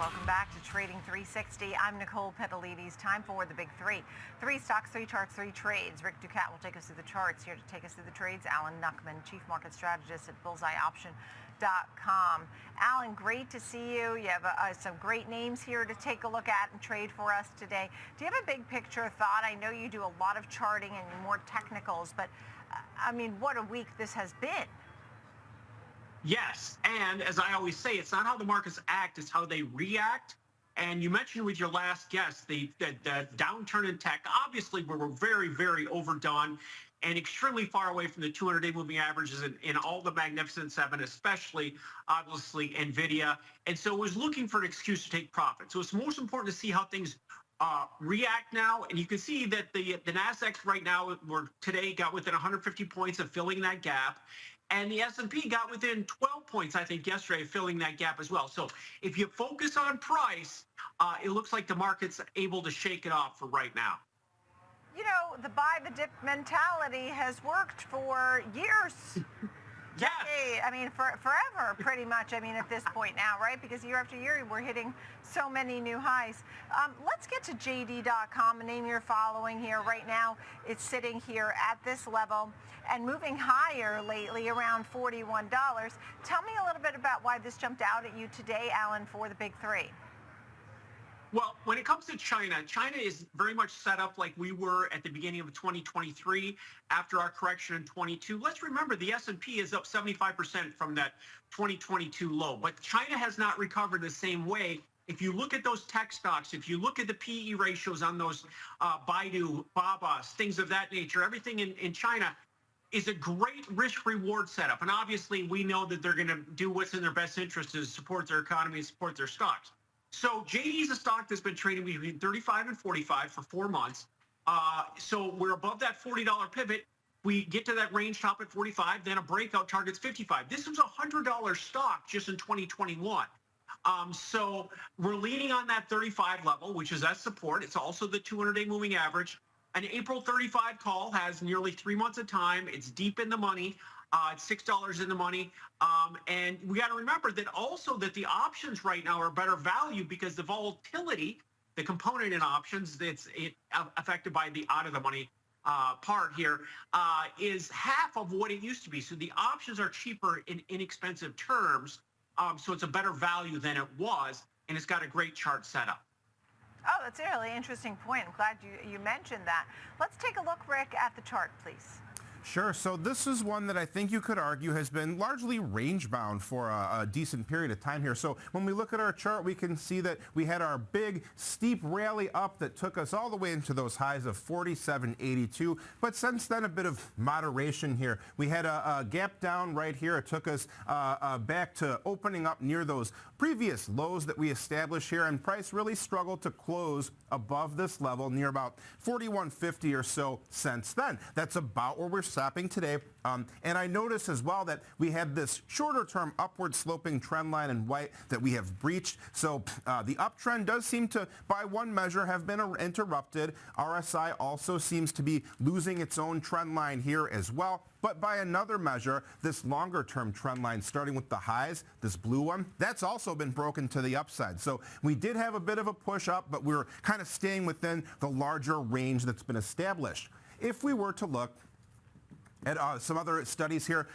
Welcome back to Trading 360. I'm Nicole Petalides. Time for the big three. 3 stocks, 3 charts, 3 trades. Rick Ducat will take us through the charts. Here to take us through the trades, Alan Nuckman, Chief Market Strategist at BullseyeOption.com. Alan, great to see you. You have some great names here to take a look at and trade for us today. Do you have a big picture thought? I know you do a lot of charting and more technicals, but I mean, what a week this has been. Yes, and as I always say, it's not how the markets act, it's how they react. And you mentioned with your last guest, the downturn in tech. Obviously, we were very, very overdone and extremely far away from the 200-day moving averages in all the Magnificent Seven, especially, obviously, NVIDIA. And so it was looking for an excuse to take profit. So it's most important to see how things react now. And you can see that the NASDAQ right now, today got within 150 points of filling that gap. And the S&P got within 12 points, I think, yesterday, filling that gap as well. So if you focus on price, it looks like the market's able to shake it off for right now. You know, the buy the dip mentality has worked for years. Yes. I mean, forever, pretty much. I mean, at this point now, right? Because year after year, we're hitting so many new highs. Let's get to JD.com, a name you're following here. Right now, it's sitting here at this level and moving higher lately, around $41. Tell me a little bit about why this jumped out at you today, Alan, for the big three. Well, when it comes to China, China is very much set up like we were at the beginning of 2023 after our correction in 22. Let's remember the S&P is up 75% from that 2022 low, but China has not recovered the same way. If you look at those tech stocks, if you look at the PE ratios on those Baidu, Baba, things of that nature, everything in China is a great risk-reward setup. And obviously, we know that they're going to do what's in their best interest to support their economy and support their stocks. So JD is a stock that's been trading between 35 and 45 for 4 months. So we're above that $40 pivot. We get to that range top at 45, then a breakout targets 55. This was a $100 stock just in 2021. So we're leaning on that 35 level, which is that support. It's also the 200-day moving average. An April 35 call has nearly 3 months of time. It's deep in the money. It's $6 in the money. And we got to remember that also that the options right now are better value because the volatility, the component in options that's affected by the out of the money part here, is half of what it used to be. So the options are cheaper in inexpensive terms. So it's a better value than it was. And it's got a great chart set up. Oh, that's a really interesting point. I'm glad you mentioned that. Let's take a look, Rick, at the chart, please. Sure. So this is one that I think you could argue has been largely range-bound for a decent period of time here. So when we look at our chart, we can see that we had our big, steep rally up that took us all the way into those highs of 47.82. But since then, a bit of moderation here. We had a gap down right here. It took us back to opening up near those previous lows that we established here, and price really struggled to close above this level near about 41.50 or so since then. That's about where we're stopping today. And I noticed as well that we had this shorter term upward sloping trend line in white that we have breached. So the uptrend does seem to, by one measure, have been interrupted. RSI also seems to be losing its own trend line here as well. But by another measure, this longer term trend line, starting with the highs, this blue one, that's also been broken to the upside. So we did have a bit of a push up, but we're kind of staying within the larger range that's been established. If we were to look at some other studies here,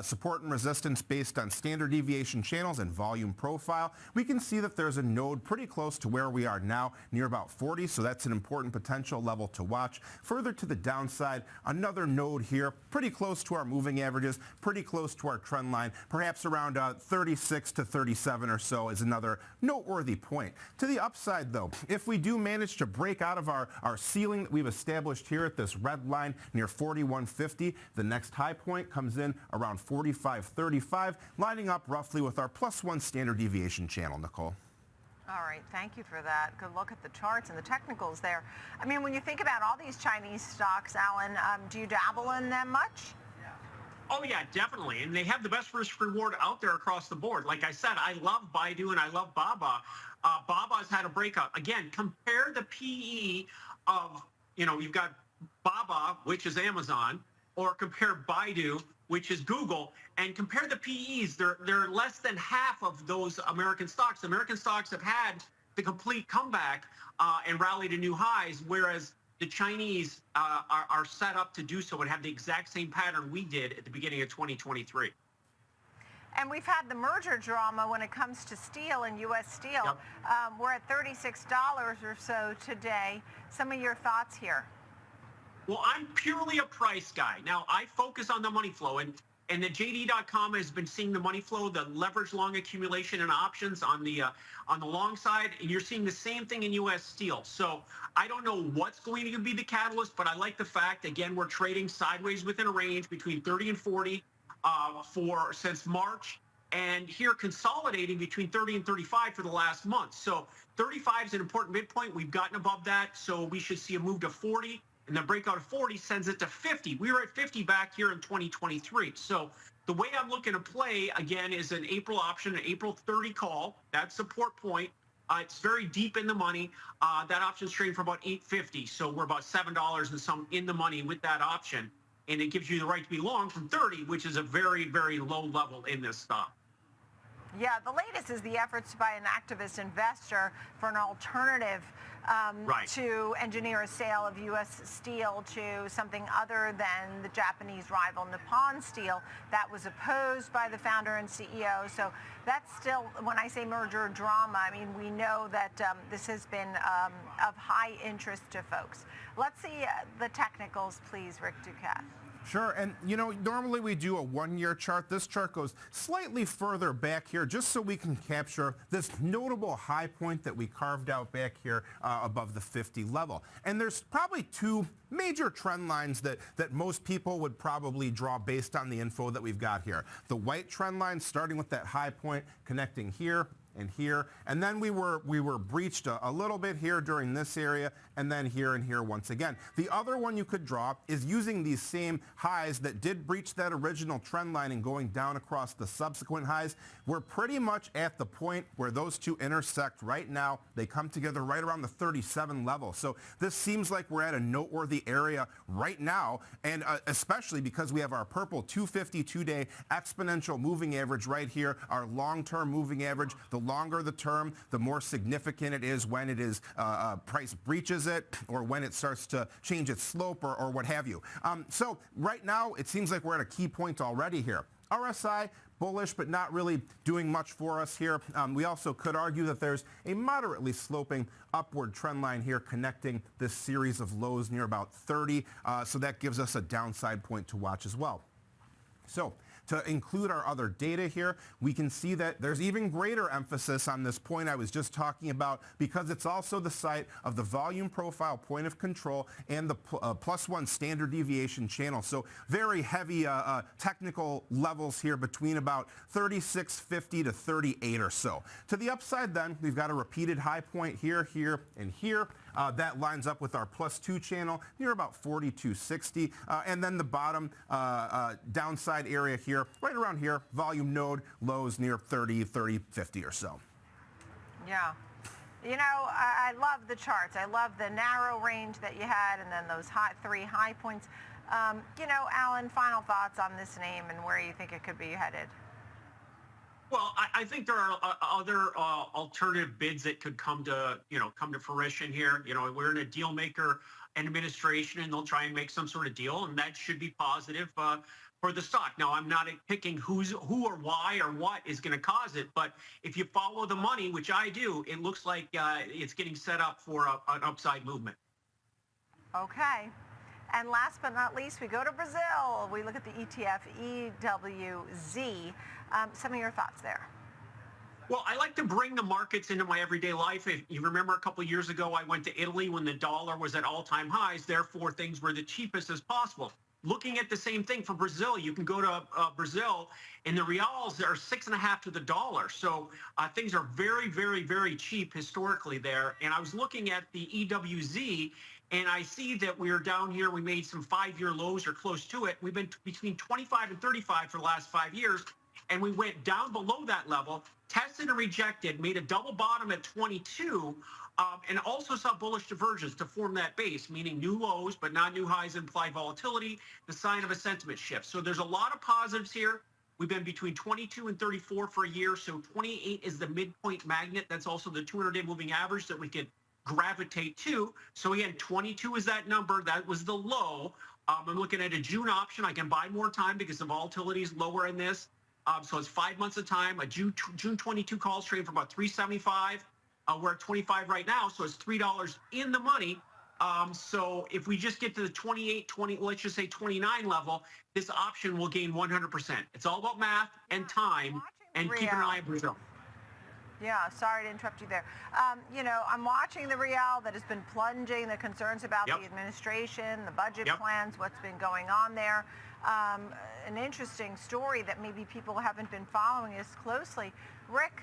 support and resistance based on standard deviation channels and volume profile, we can see that there's a node pretty close to where we are now, near about 40, so that's an important potential level to watch. Further to the downside, another node here, pretty close to our moving averages, pretty close to our trend line, perhaps around 36 to 37 or so is another noteworthy point. To the upside, though, if we do manage to break out of our ceiling that we've established here at this red line near 41.50, the next high point comes in around 45.35, lining up roughly with our +1 standard deviation channel, Nicole. All right, thank you for that. Good look at the charts and the technicals there. I mean, when you think about all these Chinese stocks, Alan, do you dabble in them much? Oh, yeah, definitely. And they have the best risk reward out there across the board. Like I said, I love Baidu and I love Baba. Baba's had a breakout. Again, compare the PE of, you've got Baba, which is Amazon, or compare Baidu, which is Google, and compare the PEs. They're less than half of those American stocks. American stocks have had the complete comeback and rally to new highs, whereas the Chinese are set up to do so and have the exact same pattern we did at the beginning of 2023. And we've had the merger drama when it comes to steel and U.S. Steel. Yep. We're at $36 or so today. Some of your thoughts here? Well, I'm purely a price guy. Now, I focus on the money flow, and the JD.com has been seeing the money flow, the leverage long accumulation and options on the long side, and you're seeing the same thing in U.S. Steel. So I don't know what's going to be the catalyst, but I like the fact, again, we're trading sideways within a range between 30 and 40 since March, and here consolidating between 30 and 35 for the last month. So 35 is an important midpoint. We've gotten above that, so we should see a move to 40. And the breakout of 40 sends it to 50. We were at 50 back here in 2023. So the way I'm looking to play, again, is an April option, an April 30 call. That's support point. It's very deep in the money. That option's trading for about $8.50. So we're about $7 and some in the money with that option. And it gives you the right to be long from 30, which is a very, very low level in this stock. Yeah, the latest is the efforts by an activist investor for an alternative to engineer a sale of U.S. Steel to something other than the Japanese rival Nippon Steel. That was opposed by the founder and CEO. So that's still, when I say merger drama, I mean, we know that this has been of high interest to folks. Let's see the technicals, please, Rick Ducat. Sure, and you know, normally we do a one-year chart. This chart goes slightly further back here just so we can capture this notable high point that we carved out back here above the 50 level. And there's probably two major trend lines that most people would probably draw based on the info that we've got here. The white trend line starting with that high point connecting here and here, and then we were breached a little bit here during this area, and then here and here once again. The other one you could draw is using these same highs that did breach that original trend line and going down across the subsequent highs. We're pretty much at the point where those two intersect right now. They come together right around the 37 level. So this seems like we're at a noteworthy area right now, and especially because we have our purple 252-day exponential moving average right here, our long-term moving average. The longer the term, the more significant it is when it is price breaches it or when it starts to change its slope or what have you. So right now, it seems like we're at a key point already here. RSI, bullish, but not really doing much for us here. We also could argue that there's a moderately sloping upward trend line here connecting this series of lows near about 30. So that gives us a downside point to watch as well. So to include our other data here, we can see that there's even greater emphasis on this point I was just talking about because it's also the site of the volume profile point of control and the +1 standard deviation channel. So very heavy technical levels here between about 36.50 to 38 or so. To the upside then, we've got a repeated high point here, here, and here. That lines up with our +2 channel near about 42.60. And then the bottom downside area here, right around here, volume node lows near 30.50 or so. Yeah. You know, I love the charts. I love the narrow range that you had and then those three high points. You know, Alan, final thoughts on this name and where you think it could be headed? Well, I think there are other alternative bids that could come to fruition here. You know, we're in a deal maker administration, and they'll try and make some sort of deal, and that should be positive for the stock. Now, I'm not picking who or why or what is going to cause it, but if you follow the money, which I do, it looks like it's getting set up for an upside movement. Okay. And last but not least, we go to Brazil. We look at the ETF EWZ. Some of your thoughts there. Well, I like to bring the markets into my everyday life. If you remember a couple of years ago, I went to Italy when the dollar was at all-time highs. Therefore, things were the cheapest as possible. Looking at the same thing for Brazil, you can go to Brazil, and the reals are 6.5 to the dollar. So things are very, very, very cheap historically there. And I was looking at the EWZ, and I see that we're down here. We made some 5-year lows or close to it. We've been between 25 and 35 for the last 5 years. And we went down below that level, tested and rejected, made a double bottom at 22, and also saw bullish divergence to form that base, meaning new lows but not new highs, implied volatility, the sign of a sentiment shift. So there's a lot of positives here. We've been between 22 and 34 for a year, so 28 is the midpoint magnet. That's also the 200-day moving average that we could gravitate to. So again, 22 is that number. That was the low. I'm looking at a June option. I can buy more time because the volatility is lower in this. So it's 5 months of time. A June 22 calls trading for about 375. We're at 25 right now, so it's $3 in the money. So if we just get to the 28, 20, let's just say 29 level, this option will gain 100%. It's all about math and time, and keep an eye on Brazil. Yeah, sorry to interrupt you there. You know, I'm watching the real that has been plunging, the concerns about the administration, the budget plans, what's been going on there. An interesting story that maybe people haven't been following as closely. Rick,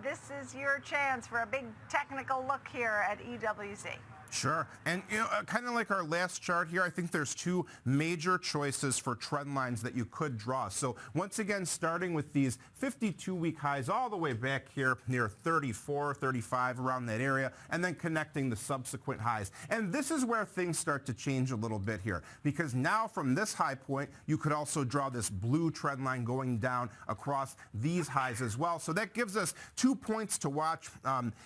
this is your chance for a big technical look here at EWZ. Sure. And you know, kind of like our last chart here, I think there's two major choices for trend lines that you could draw. So once again, starting with these 52-week highs all the way back here near 34, 35, around that area, and then connecting the subsequent highs. And this is where things start to change a little bit here, because now from this high point, you could also draw this blue trend line going down across these highs as well. So that gives us 2 points to watch.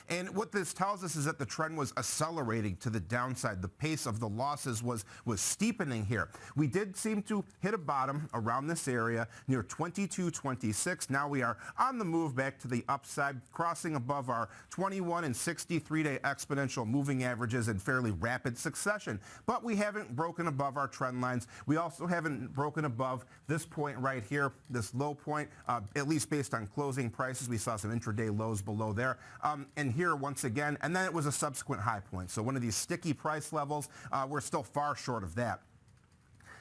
And what this tells us is that the trend was accelerating to the downside. The pace of the losses was steepening here. We did seem to hit a bottom around this area near 22.26. Now we are on the move back to the upside, crossing above our 21 and 63-day exponential moving averages in fairly rapid succession. But we haven't broken above our trend lines. We also haven't broken above this point right here, this low point, at least based on closing prices. We saw some intraday lows below there. And here once again, and then it was a subsequent high point. So one of these sticky price levels, we're still far short of that.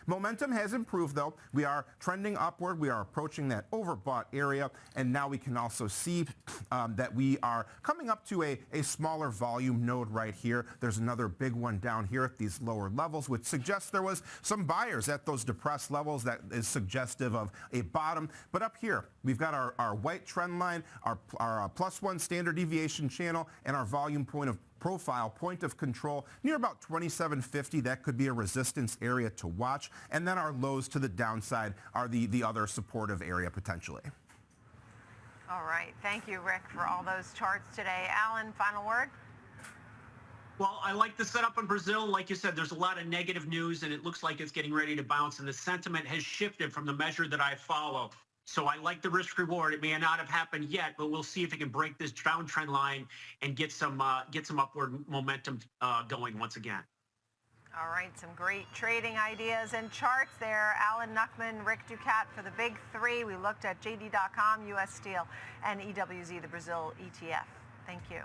Momentum has improved, though. We are trending upward. We are approaching that overbought area, and now we can also see that we are coming up to a smaller volume node right here. There's another big one down here at these lower levels, which suggests there was some buyers at those depressed levels. That is suggestive of a bottom. But up here, we've got our white trend line, our +1 standard deviation channel, and our volume point of profile, point of control, near about 2750. That could be a resistance area to watch. And then our lows to the downside are the other supportive area potentially. All right. Thank you, Rick, for all those charts today. Alan, final word? Well, I like the setup in Brazil. Like you said, there's a lot of negative news, and it looks like it's getting ready to bounce, and the sentiment has shifted from the measure that I follow. So I like the risk reward. It may not have happened yet, but we'll see if it can break this downtrend line and get some upward momentum going once again. All right, some great trading ideas and charts there. Alan Nuckman, Rick Ducat for the big three. We looked at JD.com, U.S. Steel, and EWZ, the Brazil ETF. Thank you.